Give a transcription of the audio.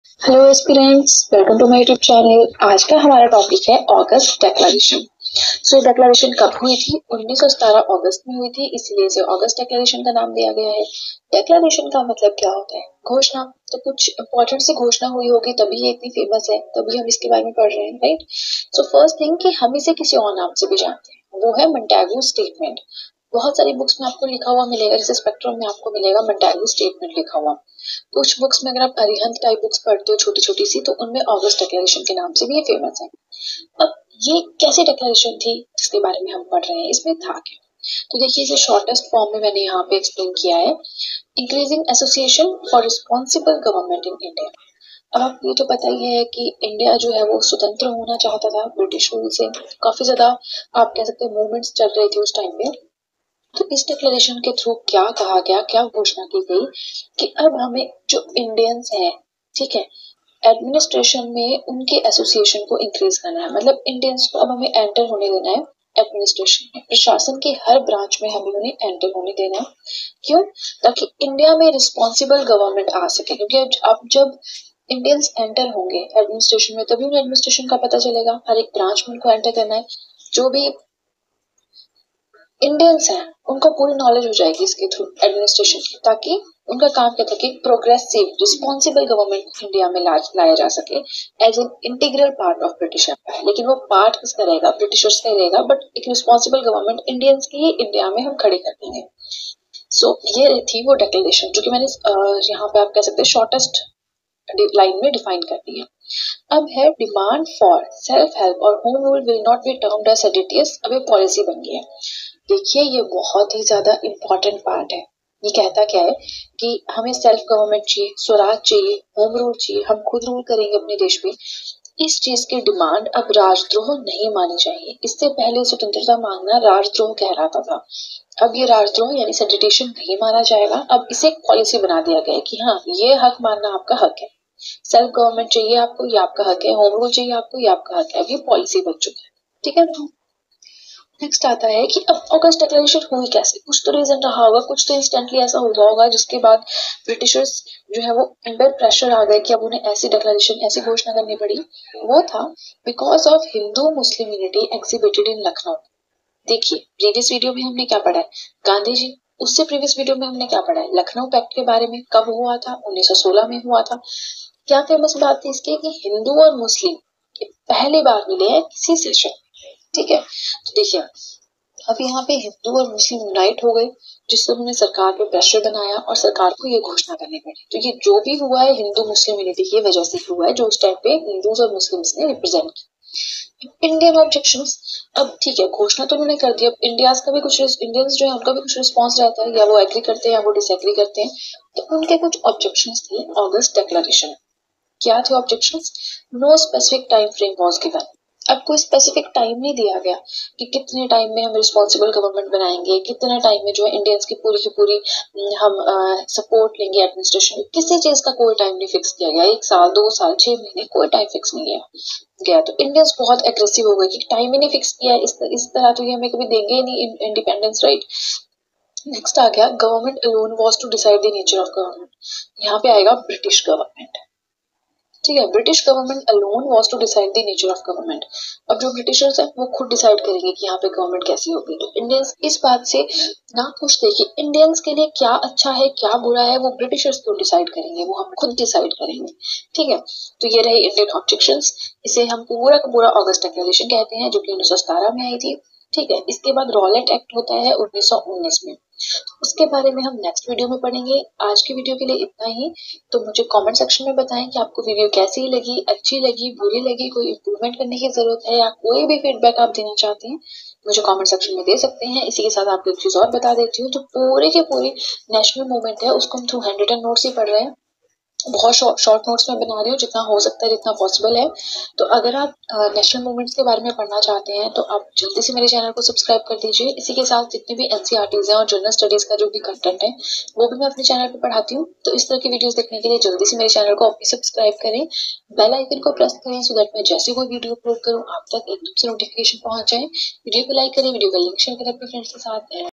Hello aspirants, welcome to my YouTube channel. आज का हमारा टॉपिक है अगस्त डिक्लेरेशन। सो डिक्लेरेशन कब हुई थी? 1917 अगस्त में हुई थी, इसलिए इसे अगस्त डिक्लेरेशन का नाम दिया गया है। डिक्लेरेशन का मतलब क्या होता है? घोषणा। तो कुछ इंपॉर्टेंट से घोषणा हुई होगी तभी ये इतनी फेमस है, तभी हम इसके बारे में पढ़ रहे हैं, राइट? सो फर्स्ट थिंग कि हम इसे किसी और नाम से भी जानते हैं, वो है मोंटेगू स्टेटमेंट। बहुत सारी बुक्स में आपको लिखा हुआ मिलेगा, जैसे स्पेक्ट्रम में आपको मिलेगा मोंटेगू स्टेटमेंट लिखा हुआ। कुछ बुक्स में अगर आप अरिहंत टाइप बुक्स पढ़ते हो छोटी छोटी सी, तो उनमें अगस्त डिक्लेरेशन के नाम से भी ये फेमस है। अब ये कैसी डिक्लेरेशन थी जिसके बारे में हम पढ़ रहे हैं, इसमें था क्या? तो देखिए, इसे शॉर्टेस्ट फॉर्म में मैंने यहाँ पे एक्सप्लेन किया है। Increasing association for responsible government in India. अब आपको ये तो पता ही है कि इंडिया जो है वो स्वतंत्र होना चाहता था ब्रिटिश रूल से। काफी ज्यादा आप कह सकते हैं मूवमेंट्स चल रही थी उस टाइम पे। तो इस डिक्लेरेशन के थ्रू क्या कहा गया, क्या घोषणा की गई कि अब हमें जो इंडियंस हैं, ठीक है, एडमिनिस्ट्रेशन में उनके एसोसिएशन को इंक्रीज करना है। मतलब इंडियंस को अब हमें एंटर होने देना है एडमिनिस्ट्रेशन में, प्रशासन के हर ब्रांच में हमें उन्हें एंटर होने देना है। क्यों? ताकि इंडिया में रिस्पॉन्सिबल गवर्नमेंट आ सके, क्योंकि अब जब इंडियंस एंटर होंगे एडमिनिस्ट्रेशन में तभी उन्हें एडमिनिस्ट्रेशन का पता चलेगा। हर एक ब्रांच में उनको एंटर करना है। जो भी इंडियंस हैं उनको पूरी नॉलेज हो जाएगी इसके थ्रू एडमिनिस्ट्रेशन की, ताकि उनका काम क्या था कि प्रोग्रेसिव रिस्पॉन्सिबल गवर्नमेंट इंडिया में लाया जा सके as an integral part of British empire. लेकिन वो पार्ट किसका रहेगा? ब्रिटिशर्स का ही रहेगा, बट एक रिस्पॉन्सिबल गवर्नमेंट इंडियंस की ही इंडिया में हम खड़ी कर देंगे। सो ये थी वो डिक्लेरेशन जो कि मैंने यहाँ पे आप कह सकते हैं शॉर्टेस्ट लाइन में डिफाइन कर दी है। अब है डिमांड फॉर सेल्फ हेल्प और home rule will not be termed as seditious. अब ये पॉलिसी बन गई है। देखिए, ये बहुत ही ज्यादा इम्पोर्टेंट पार्ट है। ये कहता क्या है कि हमें सेल्फ गवर्नमेंट चाहिए, स्वराज चाहिए, होम रूल चाहिए, हम खुद रूल करेंगे अपने देश में। इस चीज की डिमांड अब राजद्रोह नहीं मानी चाहिए। इससे पहले स्वतंत्रता मांगना राजद्रोह कहलाता था। अब ये राजद्रोह यानी सेडिटेशन नहीं माना जाएगा। अब इसे एक पॉलिसी बना दिया गया है कि हाँ, ये हक मानना आपका हक है। सेल्फ गवर्नमेंट चाहिए आपको, ये आपका हक है। होम रूल चाहिए आपको, ये आपका हक है। अब ये पॉलिसी बन चुकी है, ठीक है। नेक्स्ट आता है कि अब अगस्त डिक्लेरेशन हुई कैसे? कुछ तो रीजन रहा होगा, कुछ तो इंस्टेंटली ऐसा हुआ होगा जिसके बाद ब्रिटिशर्स जो है वो अंडर प्रेशर आ गए कि अब उन्हें ऐसी डिक्लेरेशन, ऐसी घोषणा करनी पड़ी। वो था because of Hindu Muslim unity exhibited in Lucknow. देखिए, प्रीवियस वीडियो में हमने क्या पढ़ा है? गांधी जी। उससे प्रीवियस वीडियो में हमने क्या पढ़ा है? लखनऊ पैक्ट के बारे में। कब हुआ था? 1916 में हुआ था। क्या फेमस बात थी इसकी कि हिंदू और मुस्लिम पहली बार मिले हैं किसी सेशन, ठीक है। तो देखिए, अब यहाँ पे हिंदू और मुस्लिम यूनाइट हो गए, जिससे उन्होंने सरकार पे प्रेशर बनाया और सरकार को ये घोषणा करनी पड़ी। तो ये जो भी हुआ है हिंदू मुस्लिम यूनिटी की वजह से हुआ है, जो उस टाइम पे हिंदूज और मुस्लिम्स ने रिप्रेजेंट किया। Indian objections. अब ठीक है, घोषणा तो उन्होंने कर दी। अब इंडियाज का भी कुछ, इंडियंस जो है उनका भी कुछ रिस्पॉन्स रहता है, या वो एग्री करते हैं या वो डिसएग्री करते हैं। तो उनके कुछ ऑब्जेक्शंस थे अगस्त डिक्लेरेशन। क्या थे objections? No specific time frame was given. अब कोई स्पेसिफिक टाइम नहीं दिया गया कि कितने टाइम में हम रिस्पॉन्सिबल गवर्नमेंट बनाएंगे, कितने टाइम में जो है इंडियंस की पूरी हम सपोर्ट लेंगे एडमिनिस्ट्रेशन। किसी चीज का कोई टाइम नहीं फिक्स किया गया। 1 साल, 2 साल, 6 महीने, कोई टाइम फिक्स नहीं गया। तो इंडियंस बहुत एग्रेसिव हो गए कि टाइम ही नहीं फिक्स किया है, इस तरह तो ये हमें कभी देंगे ही नहीं इंडिपेंडेंस, राइट। नेक्स्ट आ गया government alone was to decide the nature of government. यहाँ पे आएगा ब्रिटिश गवर्नमेंट, ठीक है। British government alone was to decide the nature of government. अब जो ब्रिटिशर्स हैं वो खुद डिसाइड करेंगे कि यहाँ पे गवर्नमेंट कैसी होगी। तो इंडियंस इस बात से ना खुश थे कि इंडियंस के लिए क्या अच्छा है क्या बुरा है वो ब्रिटिशर्स तो डिसाइड करेंगे, वो हम खुद डिसाइड करेंगे, ठीक है। तो ये रहे इंडियन ऑब्जेक्शंस। इसे हम पूरा का पूरा अगस्त डिक्लेरेशन कहते हैं, जो कि 1917 में आई थी, ठीक है। इसके बाद रॉलेट एक्ट होता है 1919 में। उसके बारे में हम नेक्स्ट वीडियो में पढ़ेंगे। आज की वीडियो के लिए इतना ही। तो मुझे कमेंट सेक्शन में बताएं कि आपको वीडियो कैसी लगी, अच्छी लगी, बुरी लगी, कोई इम्प्रूवमेंट करने की जरूरत है, या कोई भी फीडबैक आप देना चाहते हैं मुझे कमेंट सेक्शन में दे सकते हैं। इसी के साथ आपको एक चीज और बता देती हूँ, जो पूरी की पूरी नेशनल मूवमेंट है उसको हम थ्रू हैंड रिटन नोट्स ही पढ़ रहे हैं। बहुत शॉर्ट नोट्स में बना रही हूँ, जितना हो सकता है, जितना पॉसिबल है। तो अगर आप नेशनल मूवमेंट्स के बारे में पढ़ना चाहते हैं तो आप जल्दी से मेरे चैनल को सब्सक्राइब कर दीजिए। इसी के साथ जितने भी एनसीईआरटीज हैं और जनरल स्टडीज का जो भी कंटेंट है वो भी मैं अपने चैनल पर पढ़ाती हूँ। तो इस तरह की वीडियोस देखने के लिए जल्दी से मेरे चैनल को आप भी सब्सक्राइब करें, बेल आइकन को प्रेस करें, सो दैट मैं जैसे कोई वीडियो अपलोड करूँ आप तक एकदम से नोटिफिकेशन पहुंच जाए। वीडियो को लाइक करें, वीडियो का लिंक शेयर करें अपने फ्रेंड्स के साथ।